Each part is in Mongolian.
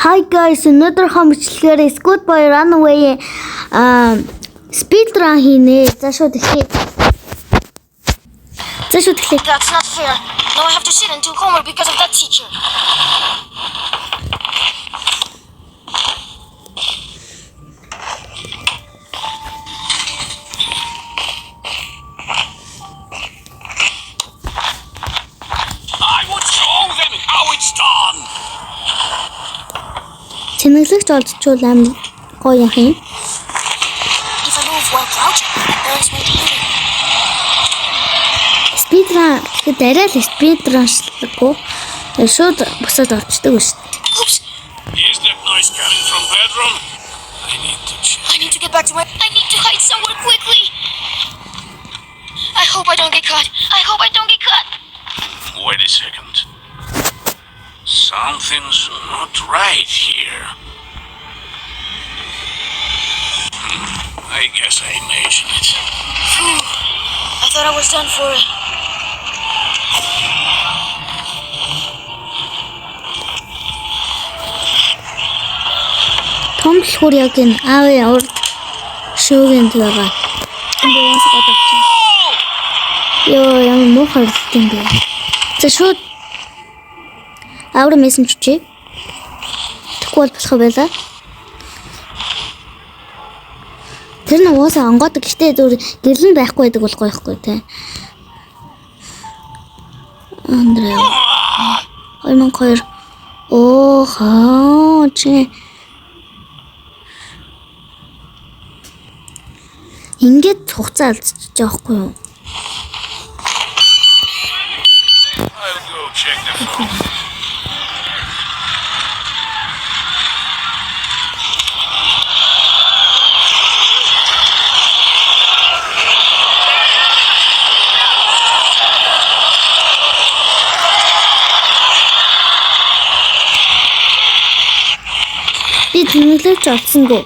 Hi guys, өнөөдөр хамчлалаар Squid Boy Runaway speedrun хийнэ. За шууд эхлэе. That's not fair. Now I have to sit and do homework because of that teacher. I will show them how it's done. Чимэглэгч олдчул амар гоё юм. If I move while crouching, there is way to do it. Speedrun гэхэд арай л speedrun шилдэггүй. Шууд босоод орчдөг шүү дээ. Oops! Is that noise coming from bedroom? I need to check. I need to get back to my. I need to hide somewhere quickly. I hope I don't get caught. Wait a second. Something's not right here. I guess I imagined it. Phew. I thought I was done for it. Том болохоор яг энэ аавын урд шүүгийн байгаа. Би яас гадагч. Йоо ямар муухай юм бэ. За шууд аавра мессеж чий. Тэгвэл болох байлаа. Тэр нь уусаа онгоодог. Гэтэ зүгээр гэрэл нь байхгүй байдаг бол гоёхгүй те. Андрей 2002 хаа чи ингээд хугацаа алдчих жоохгүй юу? I'll go check the phone. Би тэмдэглэж олсонгүй.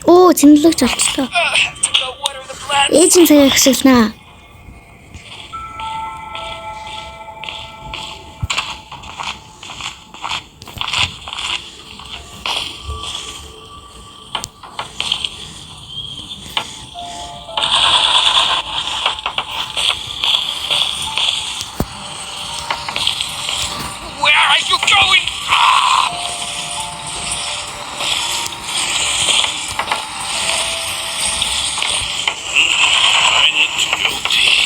Оо, тэмдэглэж олчлоо. What are the plans? Ээжийн цагийг ашигланаа. Where are you going? I need to go pee.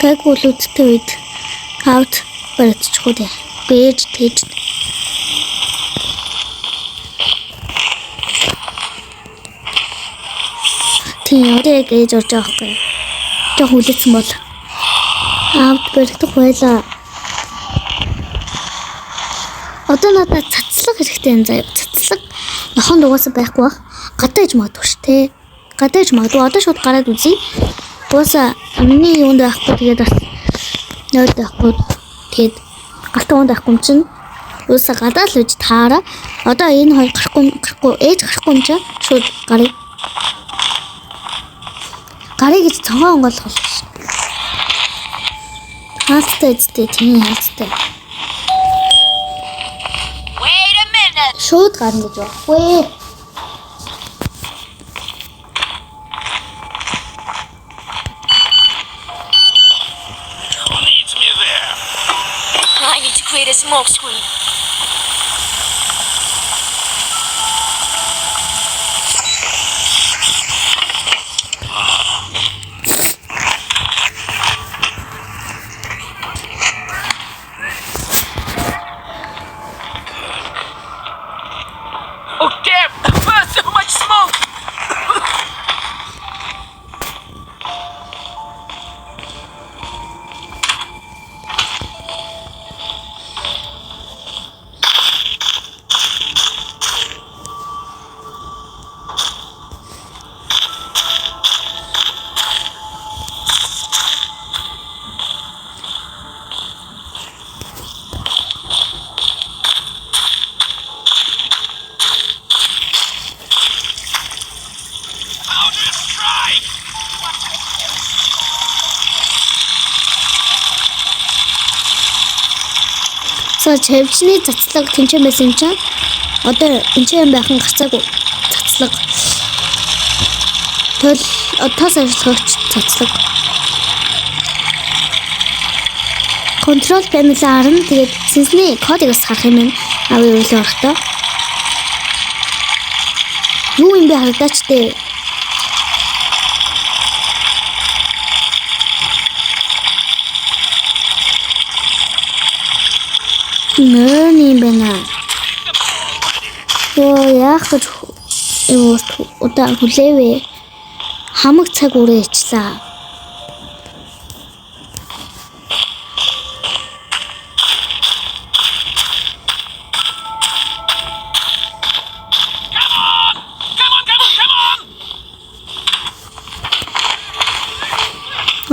Гэг үлүүдтэй үед аут барьчихгүй дээ. Гээж тэгж. Тийм яг ээж орж байгаа хгүй. Жог үлээсэн бол аут барьдах байлаа. Одоо надад цацлаг хэрэгтэй юм заяа. Цацлаг нохонд угаасаа байхгүй бах. Гадаа иж магадгүй ш тэ. Гадаа иж магадгүй. Одоо шууд гараад үзье. Угаасаа миний юунд байхгүй тэгээд бас нойд байхгүй. Тэгээд галтан унд байхгүй юм чинь. Угаасаа гадаа л үж таараа. Одоо энэ хоёр гарахгүй ээж гарахгүй юм чинь шууд гарыг. Гарыг гэж цонхоо онгойлгох ш. Хаалттай эцтэй тийм хаалттай. Wait a minute. Шууд гарна гэж байхгүй. Who needs me there? I need to create a smoke screen. Oh, damn! So much smoke! Яагаад чавчны цацлаг тэнцэн байсан чинь одоо энэ байхан гарцаагүй цацлаг. Төл отоос ажиллагч цацлаг. Контрол панель харна. Тэгээд сэнсний кодыг бас харах юм байна. Аваа юу л орохдоо. Юу юм бэ харагдаач дээ. Нэр юм байна. Яа яах гэж юу удаа хүлээвэ. Хамаг цаг үрээчлээ.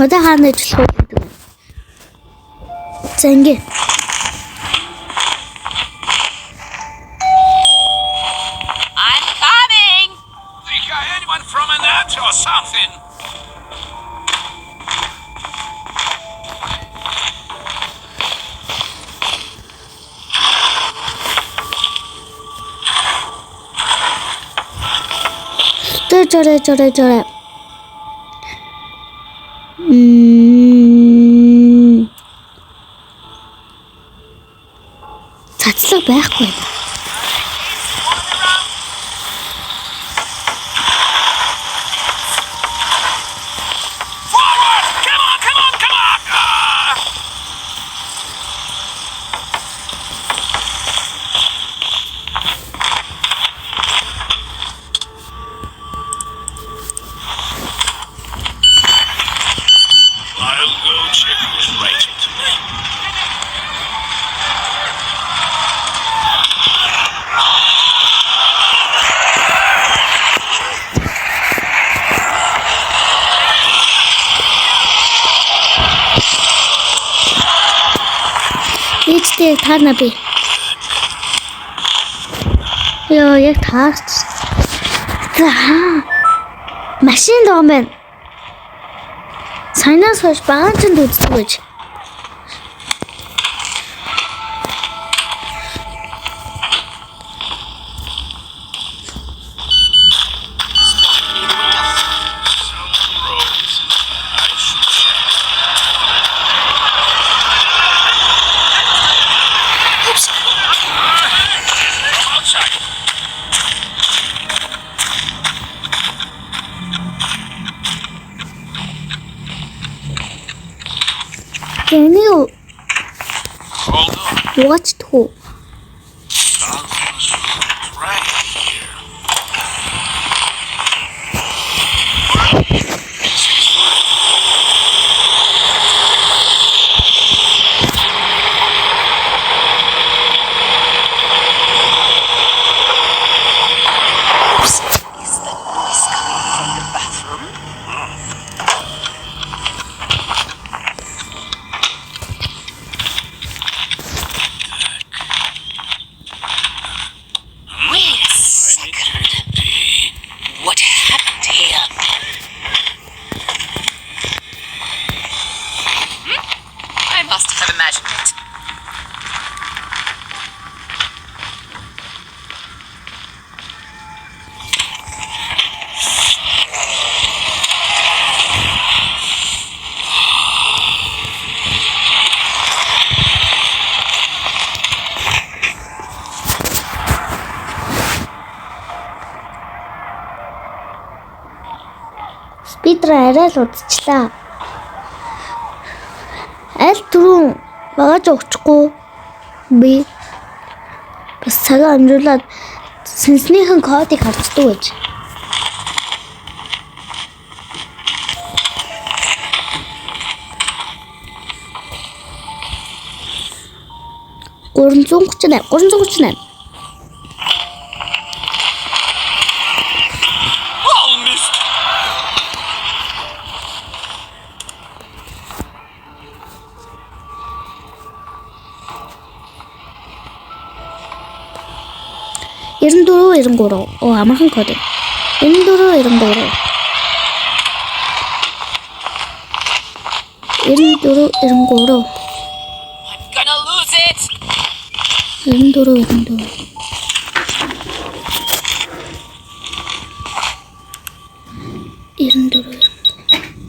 Одоо хаана ажиллах вэ гэдэг вэ? За ингэ. I'm coming. Think anyone from an net or something? 저래. Цацлаг байхгүй. Forward! Come on! Ah! I'll go check who's writing to me. Ээжтэй таарна би. Яа яг таарч. За. Машин доо мэн. Сайнаас хойш багаан ч үздэг гэж. Энийг Hold on. угаачдаггүй. Something's right here. Is that noise coming from the bathroom? Wait a second. What happened here? I must have imagined it. Спидер арай л удчихлаа. Аль түрүүн багаж өгчихгүй би бас цагаа амжуулаад сэнснийхэн кодыг харцдаг гэж. Гурван All missed. Оо амархан код. 9493. I'm gonna lose it. 94.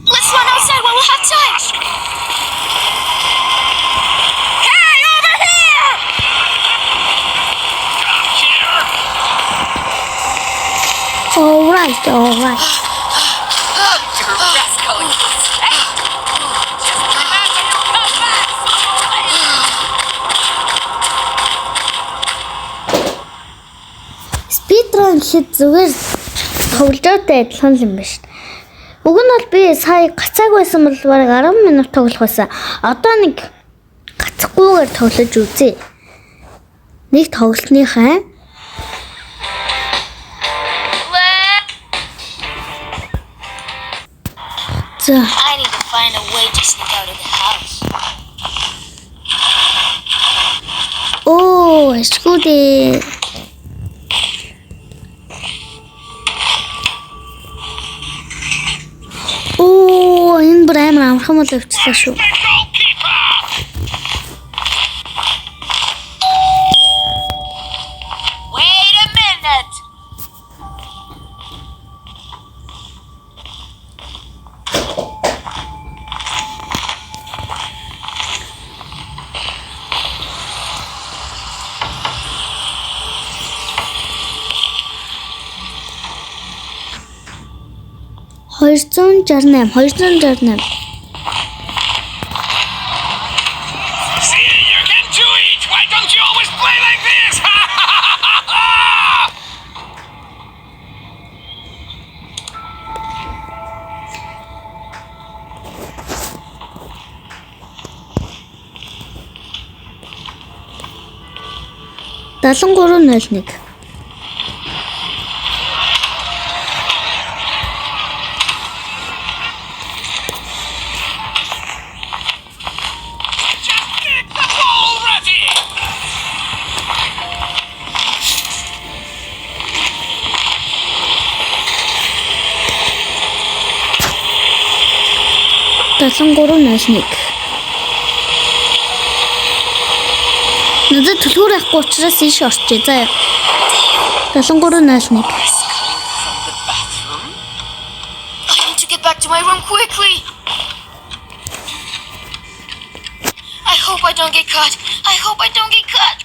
Let's run outside while we have time. Hey, over here! All right. You rascal. Hey! Just come back when you come back! Speedrun гэхэд зүгээр тоглолттой адилхан юм байна шүү дээ. Уг нь бол би сая гацааг байсан бол бараг 10 минут тоглох байсан. Одоо нэг гацхгүйгээр тоглож үзье. Нэг тоглолтныхаа за I need to find a way to sneak out of the house. оо эсгүүдээ энэ бүр амар амархан мод өвчлээ шүү. The goalkeeper! Wait a minute! $268. See, you can do it! Why don't you always play like this? $73.01. Just get the ball ready! $73.01. Надад төлхөр авахгүй учраас ийш орчээ заа. $73.01. I need to get back to my room quickly. I hope I don't get caught. I hope I don't get caught.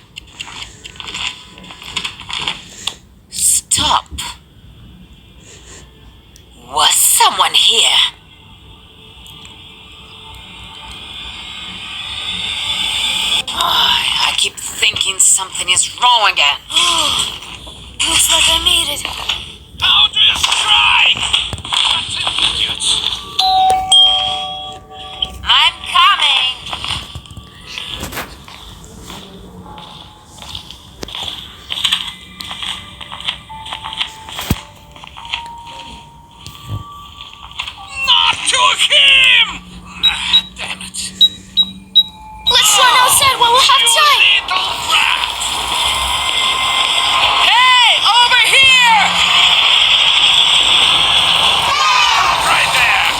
Stop. Was someone here? I keep thinking something is wrong again. Looks like I made it. How do you strike? That's idiots! I'm coming. Not to him! Damn it. Let's run outside while we have time. Little rat! Hey, over here! Right there!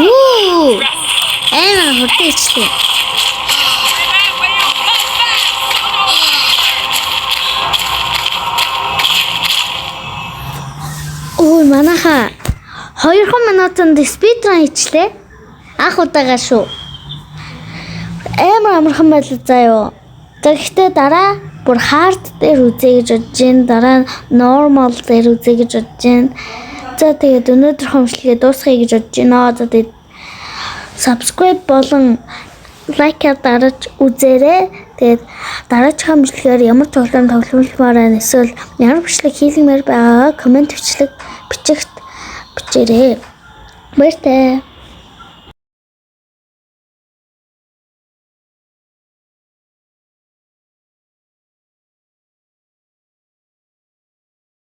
Уу! Амар хурдээчлээ. Remember you come back! Ой манайхаа 2 минутанд спидран хийчлээ. Анх удаага шүү. Амар амархан байлаа заяо. Тэгэхдээ дараа бүр хард дээр үзье гэж бодож байна. Дараа нормал дээр үзье гэж бодож байна. За тэгээд өнөөдөр хомшлгээ дуусгая гэж бодож байна. За тэгээд subscribe болон лайкаар дараач үзээрэй. Тэгээд дараач хомшлгээр ямар тоглоом тоглоулмаар байна эсвэл ямар бичлэг хийлгэмээр байгаа комент бичлэг бичээрэй. Баяртай.